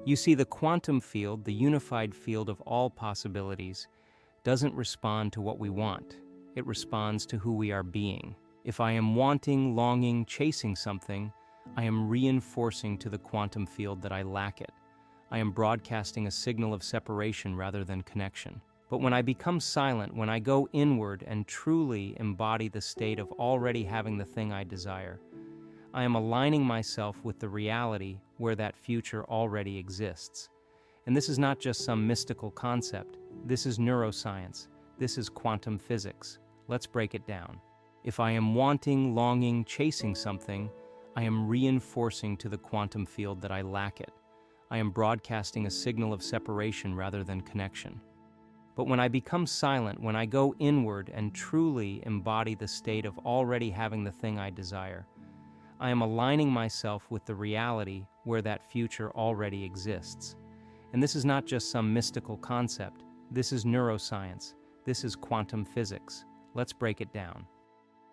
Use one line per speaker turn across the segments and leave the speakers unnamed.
You see, the quantum field, the unified field of all possibilities, doesn't respond to what we want. It responds to who we are being. If I am wanting, longing, chasing something, I am reinforcing to the quantum field that I lack it. I am broadcasting a signal of separation rather than connection. But when I become silent, when I go inward and truly embody the state of already having the thing I desire, I am aligning myself with the reality where that future already exists. And this is not just some mystical concept. This is neuroscience. This is quantum physics. Let's break it down. If I am wanting, longing, chasing something, I am reinforcing to the quantum field that I lack it. I am broadcasting a signal of separation rather than connection. But when I become silent, when I go inward and truly embody the state of already having the thing I desire, I am aligning myself with the reality where that future already exists. And this is not just some mystical concept. This is neuroscience. This is quantum physics. Let's break it down.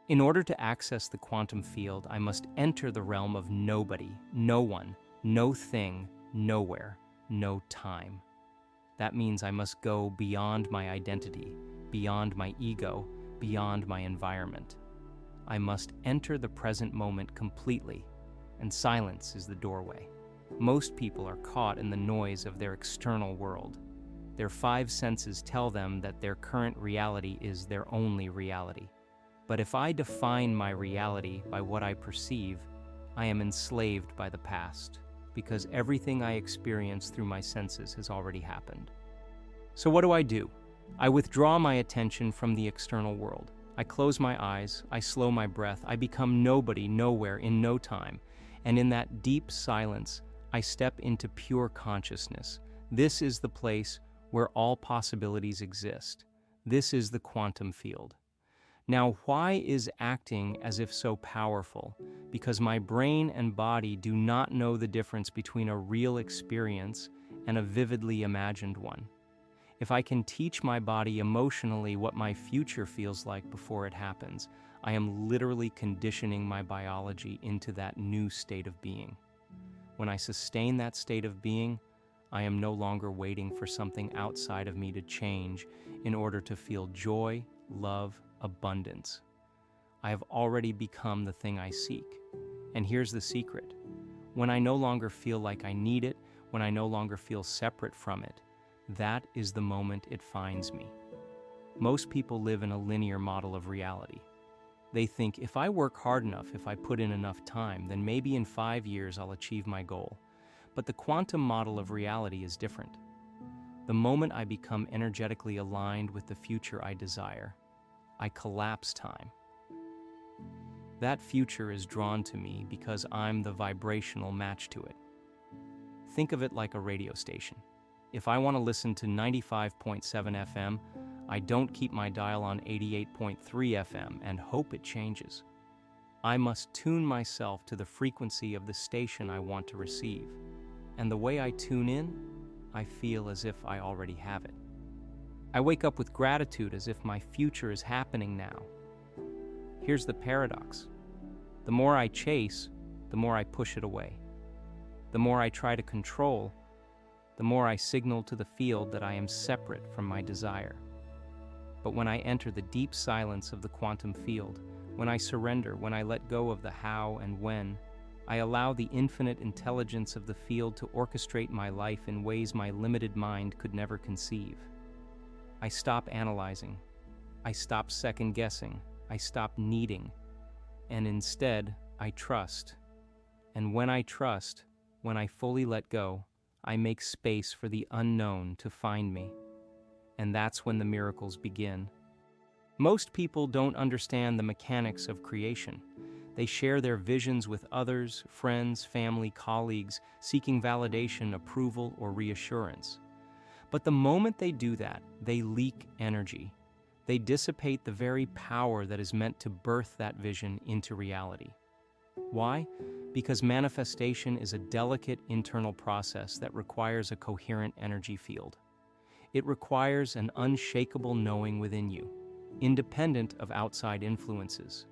In order to access the quantum field, I must enter the realm of nobody, no one, no thing, nowhere, no time. That means I must go beyond my identity, beyond my ego, beyond my environment. I must enter the present moment completely, and silence is the doorway. Most people are caught in the noise of their external world. Their five senses tell them that their current reality is their only reality. But if I define my reality by what I perceive, I am enslaved by the past, because everything I experience through my senses has already happened. So what do? I withdraw my attention from the external world. I close my eyes, I slow my breath, I become nobody, nowhere, in no time. And in that deep silence, I step into pure consciousness. This is the place where all possibilities exist. This is the quantum field. Now, why is acting as if so powerful? Because my brain and body do not know the difference between a real experience and a vividly imagined one. If I can teach my body emotionally what my future feels like before it happens, I am literally conditioning my biology into that new state of being. When I sustain that state of being, I am no longer waiting for something outside of me to change in order to feel joy, love, abundance. I have already become the thing I seek. And here's the secret. When I no longer feel like I need it, when I no longer feel separate from it, that is the moment it finds me. Most people live in a linear model of reality. They think, if I work hard enough, if I put in enough time, then maybe in 5 years I'll achieve my goal. But the quantum model of reality is different. The moment I become energetically aligned with the future I desire, I collapse time. That future is drawn to me because I'm the vibrational match to it. Think of it like a radio station. If I want to listen to 95.7 FM, I don't keep my dial on 88.3 FM and hope it changes. I must tune myself to the frequency of the station I want to receive. And the way I tune in, I feel as if I already have it. I wake up with gratitude as if my future is happening now. Here's the paradox. The more I chase, the more I push it away. The more I try to control, the more I signal to the field that I am separate from my desire. But when I enter the deep silence of the quantum field, when I surrender, when I let go of the how and when, I allow the infinite intelligence of the field to orchestrate my life in ways my limited mind could never conceive. I stop analyzing. I stop second-guessing. I stop needing. And instead, I trust. And when I trust, when I fully let go, I make space for the unknown to find me. And that's when the miracles begin. Most people don't understand the mechanics of creation. They share their visions with others, friends, family, colleagues, seeking validation, approval, or reassurance. But the moment they do that, they leak energy. They dissipate the very power that is meant to birth that vision into reality. Why? Because manifestation is a delicate internal process that requires a coherent energy field. It requires an unshakable knowing within you, independent of outside influences.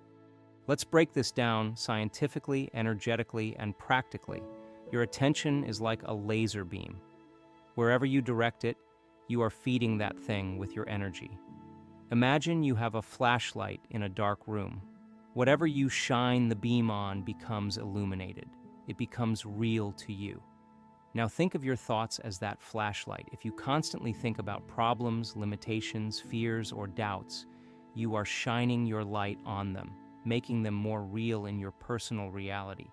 Let's break this down scientifically, energetically, and practically Your attention is like a laser beam. Wherever you direct it, you are feeding that thing with your energy. Imagine you have a flashlight in a dark room. Whatever you shine the beam on becomes illuminated. It becomes real to you. Now think of your thoughts as that flashlight. If you constantly think about problems, limitations, fears, or doubts, you are shining your light on them, making them more real in your personal reality.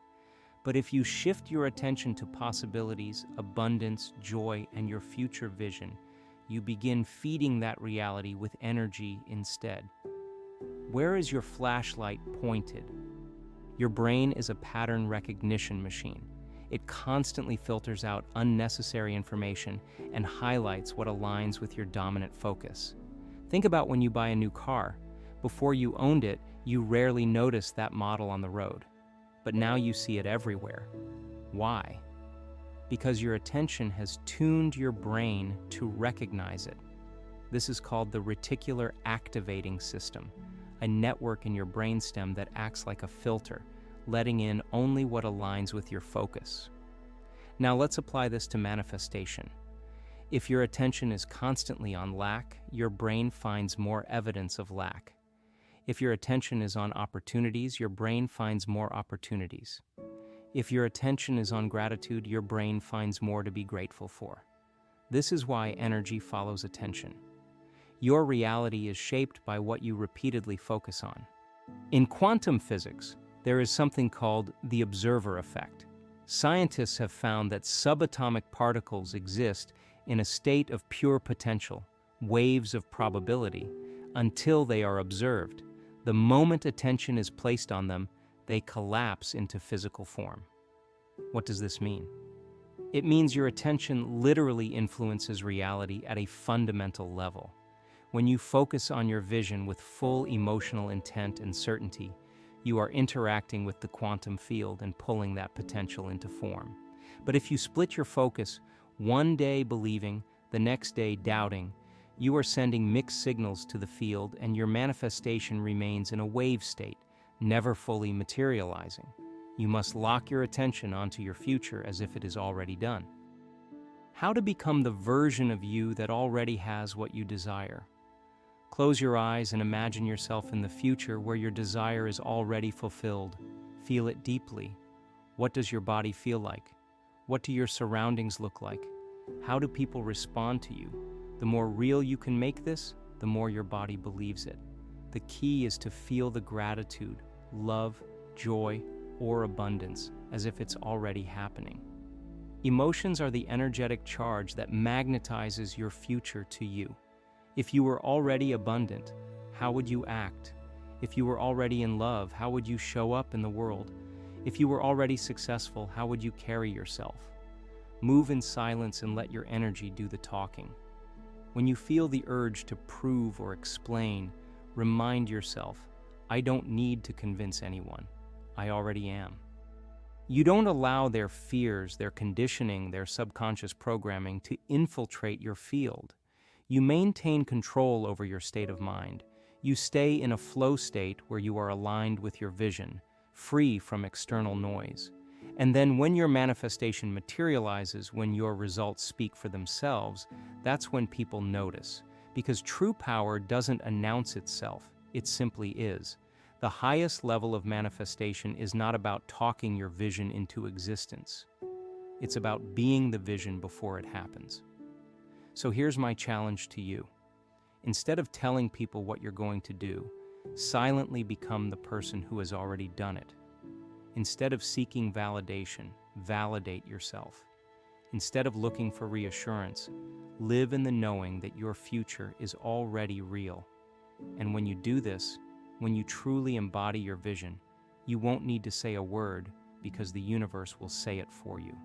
But if you shift your attention to possibilities, abundance, joy, and your future vision, you begin feeding that reality with energy instead. Where is your flashlight pointed? Your brain is a pattern recognition machine. It constantly filters out unnecessary information and highlights what aligns with your dominant focus. Think about when you buy a new car. Before you owned it, you rarely noticed that model on the road. But now you see it everywhere. Why? Because your attention has tuned your brain to recognize it. This is called the reticular activating system, a network in your brainstem that acts like a filter, letting in only what aligns with your focus. Now let's apply this to manifestation. If your attention is constantly on lack, your brain finds more evidence of lack. If your attention is on opportunities, your brain finds more opportunities. If your attention is on gratitude, your brain finds more to be grateful for. This is why energy follows attention. Your reality is shaped by what you repeatedly focus on. In quantum physics, there is something called the observer effect. Scientists have found that subatomic particles exist in a state of pure potential, waves of probability, until they are observed. The moment attention is placed on them, they collapse into physical form. What does this mean? It means your attention literally influences reality at a fundamental level. When you focus on your vision with full emotional intent and certainty, you are interacting with the quantum field and pulling that potential into form. But if you split your focus, one day believing, the next day doubting, you are sending mixed signals to the field and your manifestation remains in a wave state, never fully materializing. You must lock your attention onto your future as if it is already done. How to become the version of you that already has what you desire? Close your eyes and imagine yourself in the future where your desire is already fulfilled. Feel it deeply. What does your body feel like? What do your surroundings look like? How do people respond to you? The more real you can make this, the more your body believes it. The key is to feel the gratitude, love, joy, or abundance as if it's already happening. Emotions are the energetic charge that magnetizes your future to you. If you were already abundant, how would you act? If you were already in love, how would you show up in the world? If you were already successful, how would you carry yourself? Move in silence and let your energy do the talking. When you feel the urge to prove or explain, remind yourself, I don't need to convince anyone. I already am. You don't allow their fears, their conditioning, their subconscious programming to infiltrate your field. You maintain control over your state of mind. You stay in a flow state where you are aligned with your vision, free from external noise. And then when your manifestation materializes, when your results speak for themselves, that's when people notice. Because true power doesn't announce itself, it simply is. The highest level of manifestation is not about talking your vision into existence. It's about being the vision before it happens. So here's my challenge to you. Instead of telling people what you're going to do, silently become the person who has already done it. Instead of seeking validation, validate yourself. Instead of looking for reassurance, live in the knowing that your future is already real. And when you do this, when you truly embody your vision, you won't need to say a word because the universe will say it for you.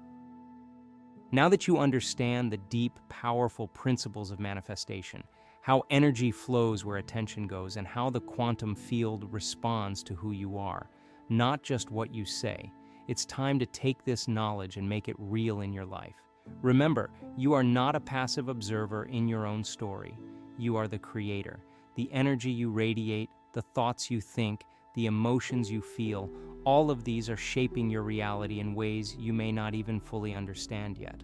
Now that you understand the deep, powerful principles of manifestation, how energy flows where attention goes, and how the quantum field responds to who you are, not just what you say, it's time to take this knowledge and make it real in your life. Remember, you are not a passive observer in your own story. You are the creator. The energy you radiate, the thoughts you think, the emotions you feel, All of these are shaping your reality in ways you may not even fully understand yet,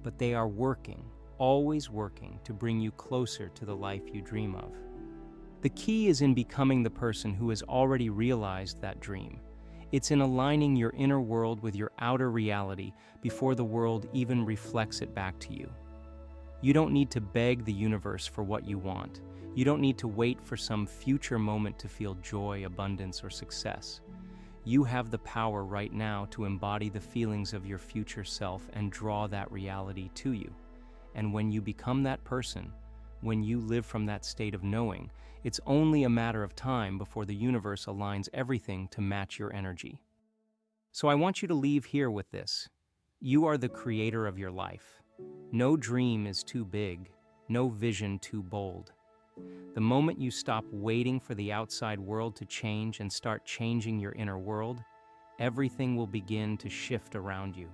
but they are working, always working, to bring you closer to the life you dream of. The key is in becoming the person who has already realized that dream. It's in aligning your inner world with your outer reality before the world even reflects it back to you. You don't need to beg the universe for what you want. You don't need to wait for some future moment to feel joy, abundance, or success. You have the power right now to embody the feelings of your future self and draw that reality to you. And when you become that person, when you live from that state of knowing, it's only a matter of time before the universe aligns everything to match your energy. So I want you to leave here with this. You are the creator of your life. No dream is too big, no vision too bold. The moment you stop waiting for the outside world to change and start changing your inner world, everything will begin to shift around you.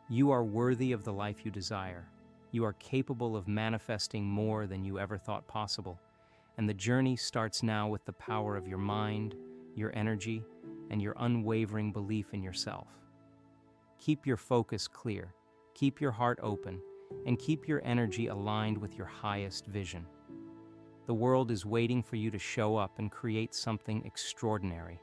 You are worthy of the life you desire. You are capable of manifesting more than you ever thought possible. And the journey starts now with the power of your mind, your energy, and your unwavering belief in yourself. Keep your focus clear, keep your heart open, and keep your energy aligned with your highest vision. The world is waiting for you to show up and create something extraordinary.